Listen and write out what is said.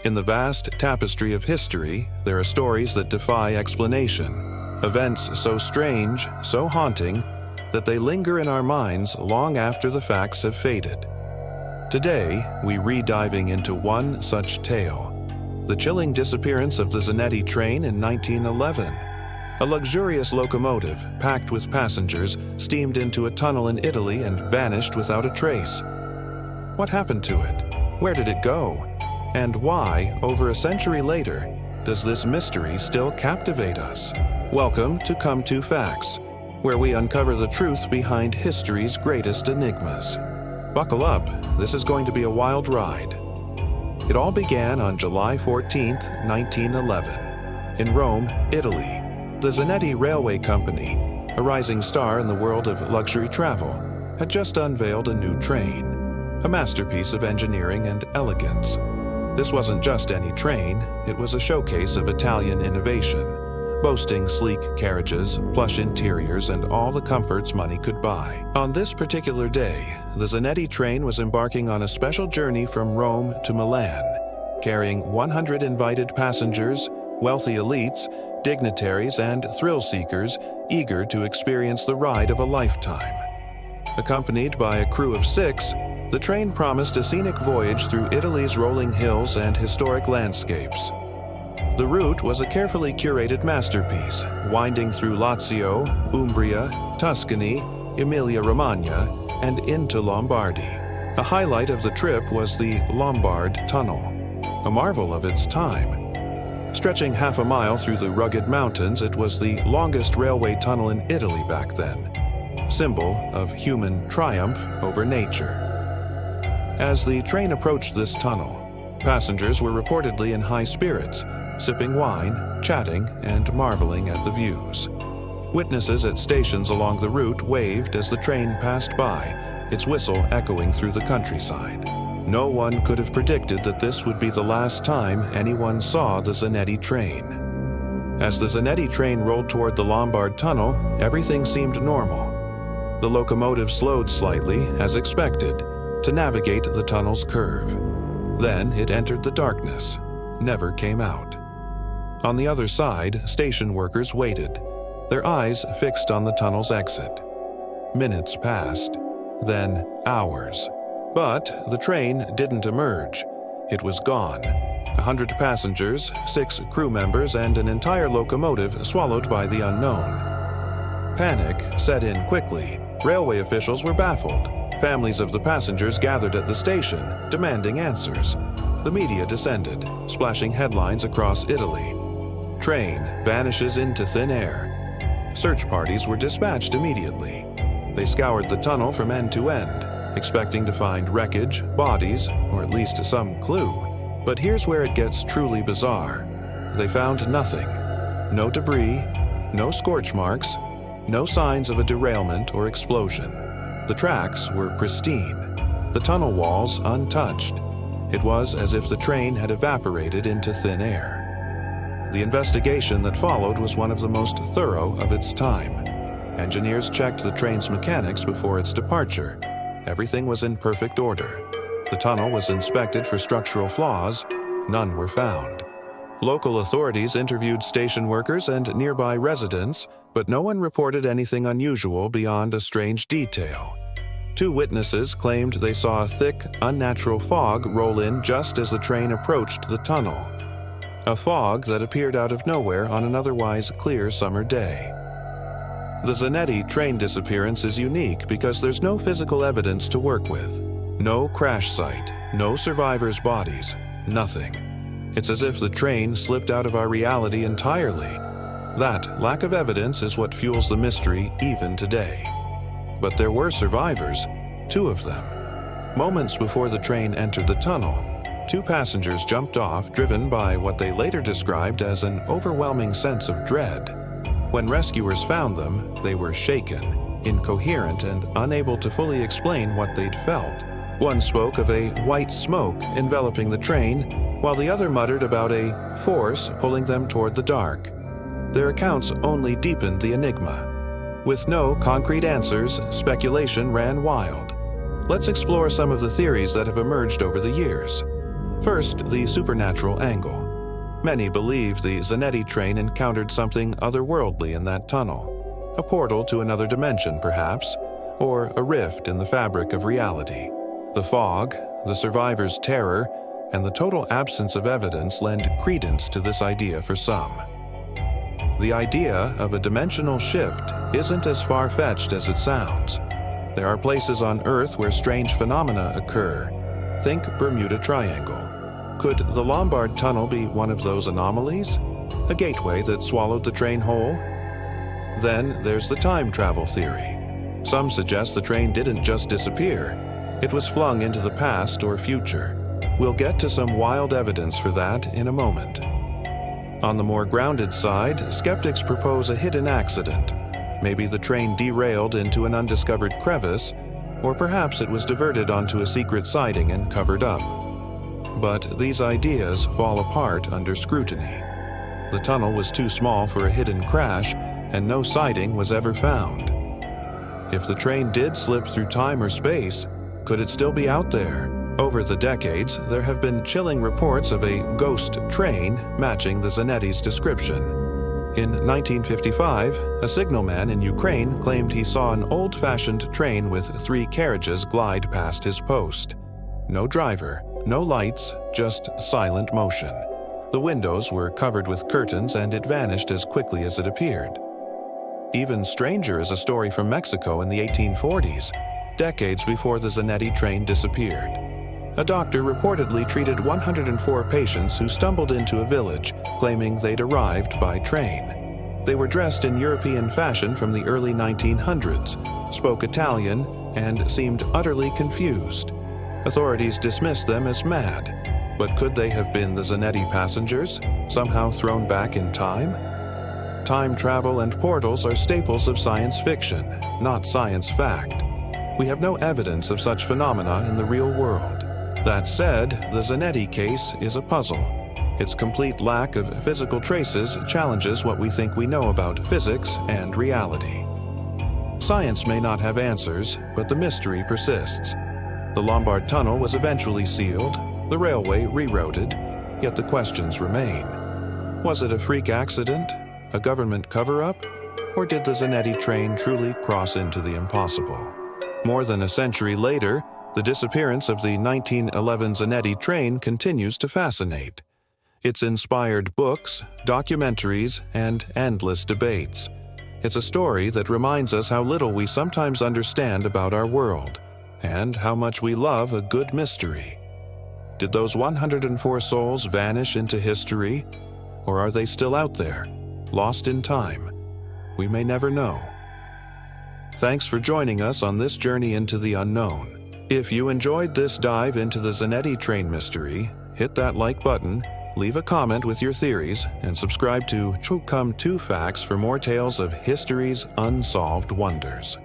In the vast tapestry of history, there are stories that defy explanation, events so strange, so haunting, that they linger in our minds long after the facts have faded. Today, we re-diving into one such tale, the chilling disappearance of the Zanetti train in 1911. A luxurious locomotive, packed with passengers, steamed into a tunnel in Italy and vanished without a trace. What happened to it? Where did it go? And why, over a century later, does this mystery still captivate us? Welcome to Come To Facts, where we uncover the truth behind history's greatest enigmas. Buckle up, this is going to be a wild ride. It all began on July 14, 1911. In Rome, Italy, the Zanetti Railway Company, a rising star in the world of luxury travel, had just unveiled a new train, a masterpiece of engineering and elegance. This wasn't just any train, it was a showcase of Italian innovation, boasting sleek carriages, plush interiors, and all the comforts money could buy. On this particular day, the Zanetti train was embarking on a special journey from Rome to Milan, carrying 100 invited passengers, wealthy elites, dignitaries, and thrill-seekers eager to experience the ride of a lifetime. Accompanied by a crew of 6, the train promised a scenic voyage through Italy's rolling hills and historic landscapes. The route was a carefully curated masterpiece, winding through Lazio, Umbria, Tuscany, Emilia-Romagna, and into Lombardy. A highlight of the trip was the Lombard Tunnel, a marvel of its time. Stretching half a mile through the rugged mountains, it was the longest railway tunnel in Italy back then, symbol of human triumph over nature. As the train approached this tunnel, passengers were reportedly in high spirits, sipping wine, chatting, and marveling at the views. Witnesses at stations along the route waved as the train passed by, its whistle echoing through the countryside. No one could have predicted that this would be the last time anyone saw the Zanetti train. As the Zanetti train rolled toward the Lombard Tunnel, everything seemed normal. The locomotive slowed slightly, as expected, to navigate the tunnel's curve. Then it entered the darkness, never came out. On the other side, station workers waited, their eyes fixed on the tunnel's exit. Minutes passed, then hours. But the train didn't emerge. It was gone. 100 passengers, 6 crew members, and an entire locomotive swallowed by the unknown. Panic set in quickly. Railway officials were baffled. Families of the passengers gathered at the station, demanding answers. The media descended, splashing headlines across Italy. Train vanishes into thin air. Search parties were dispatched immediately. They scoured the tunnel from end to end, expecting to find wreckage, bodies, or at least some clue. But here's where it gets truly bizarre. They found nothing. No debris, no scorch marks, no signs of a derailment or explosion. The tracks were pristine, the tunnel walls untouched. It was as if the train had evaporated into thin air. The investigation that followed was one of the most thorough of its time. Engineers checked the train's mechanics before its departure. Everything was in perfect order. The tunnel was inspected for structural flaws. None were found. Local authorities interviewed station workers and nearby residents, but no one reported anything unusual beyond a strange detail. 2 witnesses claimed they saw a thick, unnatural fog roll in just as the train approached the tunnel. A fog that appeared out of nowhere on an otherwise clear summer day. The Zanetti train disappearance is unique because there's no physical evidence to work with. No crash site, no survivors' bodies, nothing. It's as if the train slipped out of our reality entirely. That lack of evidence is what fuels the mystery even today. But there were survivors, 2 of them. Moments before the train entered the tunnel, 2 passengers jumped off, driven by what they later described as an overwhelming sense of dread. When rescuers found them, they were shaken, incoherent, and unable to fully explain what they'd felt. One spoke of a white smoke enveloping the train, while the other muttered about a force pulling them toward the dark. Their accounts only deepened the enigma. With no concrete answers, speculation ran wild. Let's explore some of the theories that have emerged over the years. First, the supernatural angle. Many believe the Zanetti train encountered something otherworldly in that tunnel. A portal to another dimension, perhaps, or a rift in the fabric of reality. The fog, the survivors' terror, and the total absence of evidence lend credence to this idea for some. The idea of a dimensional shift isn't as far-fetched as it sounds. There are places on Earth where strange phenomena occur. Think Bermuda Triangle. Could the Lombard Tunnel be one of those anomalies? A gateway that swallowed the train whole? Then there's the time travel theory. Some suggest the train didn't just disappear. It was flung into the past or future. We'll get to some wild evidence for that in a moment. On the more grounded side, skeptics propose a hidden accident. Maybe the train derailed into an undiscovered crevice, or perhaps it was diverted onto a secret siding and covered up. But these ideas fall apart under scrutiny. The tunnel was too small for a hidden crash, and no siding was ever found. If the train did slip through time or space, could it still be out there? Over the decades, there have been chilling reports of a ghost train matching the Zanetti's description. In 1955, a signalman in Ukraine claimed he saw an old-fashioned train with 3 carriages glide past his post. No driver, no lights, just silent motion. The windows were covered with curtains and it vanished as quickly as it appeared. Even stranger is a story from Mexico in the 1840s, decades before the Zanetti train disappeared. A doctor reportedly treated 104 patients who stumbled into a village, claiming they'd arrived by train. They were dressed in European fashion from the early 1900s, spoke Italian, and seemed utterly confused. Authorities dismissed them as mad, but could they have been the Zanetti passengers, somehow thrown back in time? Time travel and portals are staples of science fiction, not science fact. We have no evidence of such phenomena in the real world. That said, the Zanetti case is a puzzle. Its complete lack of physical traces challenges what we think we know about physics and reality. Science may not have answers, but the mystery persists. The Lombard Tunnel was eventually sealed, the railway rerouted, yet the questions remain. Was it a freak accident, a government cover-up, or did the Zanetti train truly cross into the impossible? More than a century later, the disappearance of the 1911 Zanetti train continues to fascinate. It's inspired books, documentaries, and endless debates. It's a story that reminds us how little we sometimes understand about our world, and how much we love a good mystery. Did those 104 souls vanish into history, or are they still out there, lost in time? We may never know. Thanks for joining us on this journey into the unknown. If you enjoyed this dive into the Zanetti train mystery, hit that like button, leave a comment with your theories, and subscribe to Chukam 2 Facts for more tales of history's unsolved wonders.